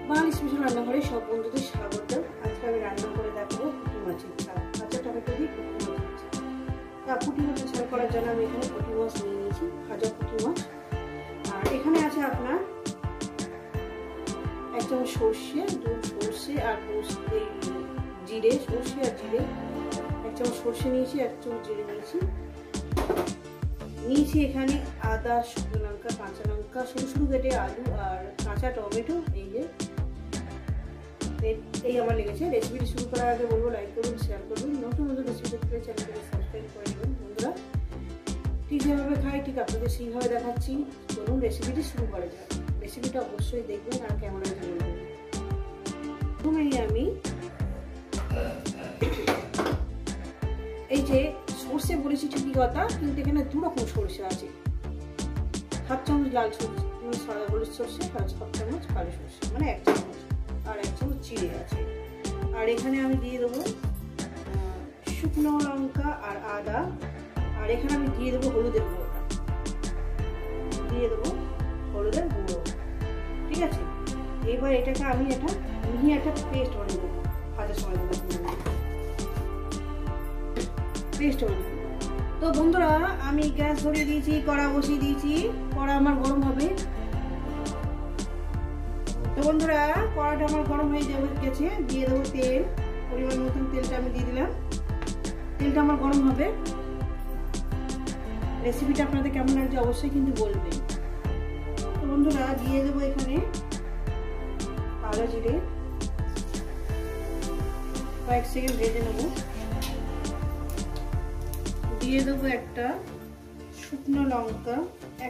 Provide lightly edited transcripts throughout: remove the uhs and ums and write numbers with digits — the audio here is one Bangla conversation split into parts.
বাঙালি স্পেশাল রান্নাঘরে সব বন্ধুদের স্বাগত। আজকে আমি রান্না করে দেখাবো পুঁটি মাছের ঝাল। কাঁচা টমেটো দিয়ে পুঁটি মাছের ঝাল। পুঁটি মাছের ঝাল করার জন্য আমি এখানে পুঁটি মাছ নিয়ে নিয়েছি, ভাজা পুঁটি মাছ। আর এখানে আছে আপনার 1 চামচ সর্ষে, 2 সর্ষে আর জিরে, সর্ষে আর জিরে। 1 চামচ সর্ষে নিয়েছি, 1 চামচ জিরে নিয়েছি এখানে আদা, শুকনো লঙ্কা, কাঁচা লঙ্কা, সরু সরু কেটে আলু আর কাঁচা টমেটো। এই আমার লেগেছে। রেসিপিটি শুরু করার আগে বলবো লাইক করুন, শেয়ার করুন, নতুন নতুন রেসিপি দেখতে চ্যানেলটাকে সাবস্ক্রাইব করে নেবেন বন্ধুরা। ঠিক যেভাবে খাই ঠিক আপনাদের সেইভাবে দেখাচ্ছি। চলুন রেসিপিটি শুরু করা যাক। রেসিপিটা অবশ্যই দেখবেন আর কেমন হয়েছে বলবেন। প্রথমেই আমি এই যে সর্ষে বলেছি ঠিকই কথা, কিন্তু এখানে 2 রকম সর্ষে আছে। 1/2 চামচ লাল সর্ষে সাদা হলুদ সর্ষে, 1/2 চামচ কালো সর্ষে, মানে 1 চামচ, আর 1 চামচ জিরে আছে। আর এখানে আমি দিয়ে দেবো শুকনো লঙ্কা আর আদা। আর এখানে আমি দিয়ে দেবো হলুদের গুঁড়োটা, ঠিক আছে। এবার এটাকে আমি মিহি একটা পেস্ট বানিয়ে দেবো। ভাজার সময় পেস্ট বানিয়ে দেবো। তো বন্ধুরা আমি গ্যাস ধরিয়ে দিয়েছি, কড়া বসিয়ে দিয়েছি, কড়া আমার গরম হবে। তো বন্ধুরা কড়াটা আমার গরম হয়ে গেছে, দিয়ে দেবো তেল। পরিমাণ মতন তেলটা আমি দিয়ে দিলাম। তেলটা আমার গরম হবে। রেসিপিটা আপনাদের কেমন লাগছে অবশ্যই কিন্তু বলবেন। তো বন্ধুরা দিয়ে দেবো এখানে কালো জিরে, কয়েক সেকেন্ড ভেজে নেব। দিয়ে দেবো একটা শুকনো লঙ্কা,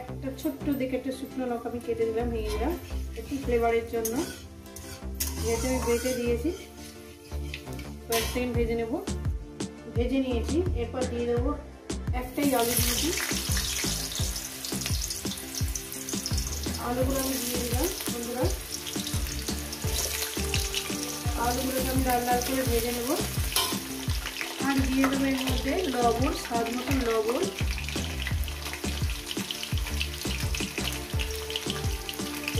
একটা ছোট্ট দেখে একটা শুকনো লঙ্কা আমি কেটে দিলাম, ভেঙে দিলাম একটু ফ্লেভারের জন্য। যেহেতু আমি বেটে দিয়েছি, কয়েক সেকেন্ড ভেজে নেব। ভেজে নিয়েছি। এরপর দিয়ে দেবো একটাই আলু দিয়েছি। আলুগুলো আমি দিয়ে দিলাম বন্ধুরা। আলুগুলোকে আমি লাল লাল করে ভেজে নেব। আর দিয়ে দেবো এর মধ্যে লবণ, স্বাদ মতন লবণ।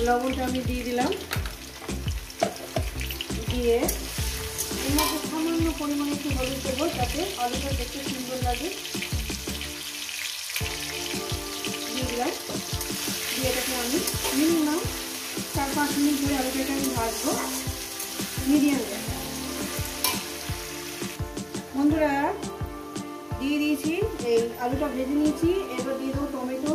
লবণটা আমি দিয়ে দিলাম। দিয়ে এর মধ্যে সামান্য পরিমাণে একটু হলুদ দেবো, যাতে আলুটা দেখতে সুন্দর লাগে। দিয়ে দিলাম। দিয়ে এটাকে আমি মিনিমাম 4-5 মিনিট ধরে আলুটাকে আমি ভাজবো মিডিয়াম গ্যাসে। বন্ধুরা দিয়ে দিয়েছি, এই আলুটা ভেজে নিয়েছি। এবার দিয়ে দেবো টমেটো।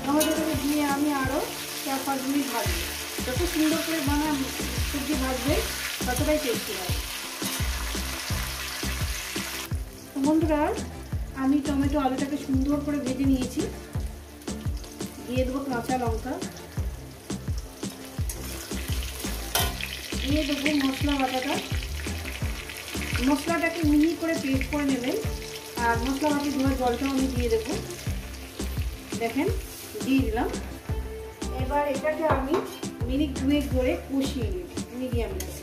টমেটোটাকে দিয়ে আমি আরও 4-5 মিনিট ভাজবো। যত সুন্দর করে সবজি ভাজবে ততটাই টেস্টি হয়। তো বন্ধুরা আমি টমেটো আলুটাকে সুন্দর করে ভেজে নিয়েছি। দিয়ে দেবো কাঁচা লঙ্কা, দিয়ে দেবো মশলা বাটাটা। মশলাটাকে মিহি করে পেস্ট করে নেবেন। আর মশলা বাটি ধোয়ার জলটাও আমি দিয়ে দেবো। দেখেন দিয়ে দিলাম। এবার এটাকে আমি মিনিট 2 ধরে কষিয়ে নেব মিডিয়াম গ্যাসে।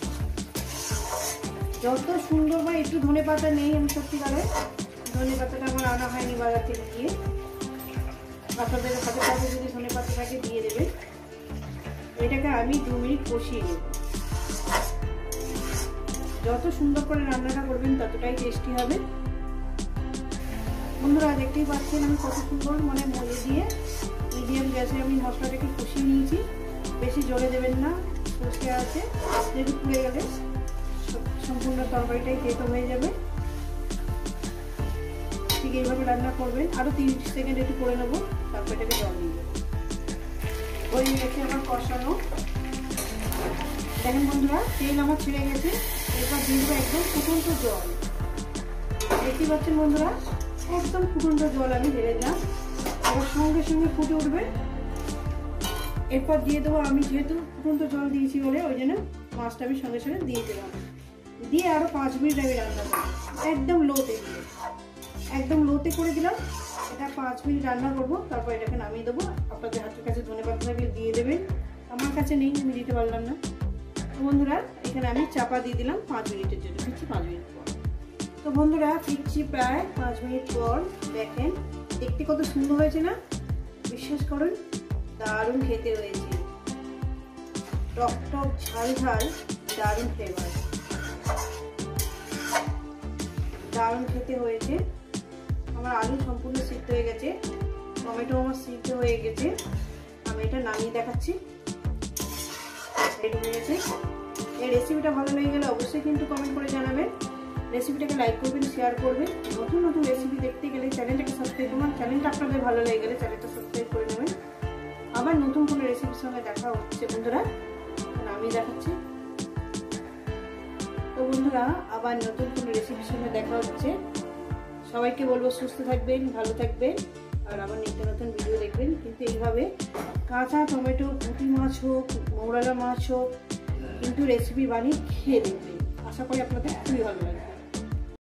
যত সুন্দর হয়, একটু ধনে পাতা নেই আমি সত্যিকারে, ধনে পাতাটা আমার আনা হয়নি বাজার থেকে গিয়ে। আপনাদের হাতে কাছে যদি ধনে পাতা থাকে দিয়ে দেবে। এটাকে আমি 2 মিনিট কষিয়ে নেব। যত সুন্দর করে রান্নাটা করবেন ততটাই টেস্টি হবে। বন্ধুরা দেখতেই পাচ্ছেন আমি কত সুন্দর মলে দিয়ে মিডিয়াম গ্যাসে আমি মশলাটাকে কষিয়ে নিয়েছি। বেশি জোরে দেবেন না, সর্ষে আছে, যেহেতু পুড়ে গেলে সম্পূর্ণ তরকারিটাই তেতো হয়ে যাবে। ঠিক এইভাবে রান্না করবেন। আরও 30 সেকেন্ড একটু করে নেবো, তারপর এটাকে জল দিয়ে দেবো। ওই গেছে আমার কষানো। দেখেন বন্ধুরা তেল আমার ছেড়ে গেছে। এরপর দিয়ে দেবো একদম ফুটন্ত জল। দেখতে পাচ্ছেন বন্ধুরা একদম ফুটন্ত জল আমি ঢেলে দিলাম। এবার সঙ্গে সঙ্গে ফুটে উঠবে। এরপর দিয়ে দেবো, আমি যেহেতু ফুটন্ত জল দিয়েছি বলে ওই জন্য মাছটা আমি সঙ্গে সঙ্গে দিয়ে দিলাম। দিয়ে আরও 5 মিনিট আমি রান্না করবো একদম লোতে দিয়ে। একদম লোতে করে দিলাম। এটা 5 মিনিট রান্না করবো, তারপর এটাকে নামিয়ে দেবো। আপনাদের হাতের কাছে ধনে পাতা থাকলে দিয়ে দেবেন, আমার কাছে নেই, আমি দিতে পারলাম না। বন্ধুরা এখানে আমি চাপা দিয়ে দিলাম 5 মিনিটের জন্য। ফিরছি 5 মিনিট পর। তো বন্ধুরা ফিরছি প্রায় 5 মিনিট পর। দেখেন দেখতে কত সুন্দর হয়েছে না, বিশ্বাস করুন দারুণ খেতে হয়েছে, টক টক ঝাল ঝাল, দারুণ ফ্লেভার, দারুণ খেতে হয়েছে। আমার আলু সম্পূর্ণ সিদ্ধ হয়ে গেছে, টমেটো আমার সিদ্ধ হয়ে গেছে। আমি এটা নামিয়ে দেখাচ্ছি। রেডি হয়ে গেছে। এই রেসিপিটা ভালো লেগে গেলে অবশ্যই কিন্তু কমেন্ট করে জানাবেন। রেসিপিটাকে লাইক করবেন, শেয়ার করবেন। নতুন নতুন রেসিপি দেখতে গেলে চ্যানেলটাকে সাবস্ক্রাইব করবেন। চ্যানেলটা আপনাদের ভালো লেগে গেলে চ্যানেলটা সাবস্ক্রাইব করে নেবেন। আবার নতুন কোনো রেসিপির সঙ্গে দেখা হচ্ছে বন্ধুরা, আমি দেখাচ্ছি। তো বন্ধুরা আবার নতুন কোনো রেসিপির সঙ্গে দেখা হচ্ছে। সবাইকে বলবো সুস্থ থাকবেন, ভালো থাকবেন, আর আবার নিত্য নতুন ভিডিও দেখবেন। কিন্তু এইভাবে কাঁচা টমেটো, পুঁটি মাছ হোক, মৌরালা মাছ হোক, কিন্তু রেসিপি বানিয়ে খেয়ে দেখবেন। আশা করি আপনাদের খুবই ভালো লাগবে।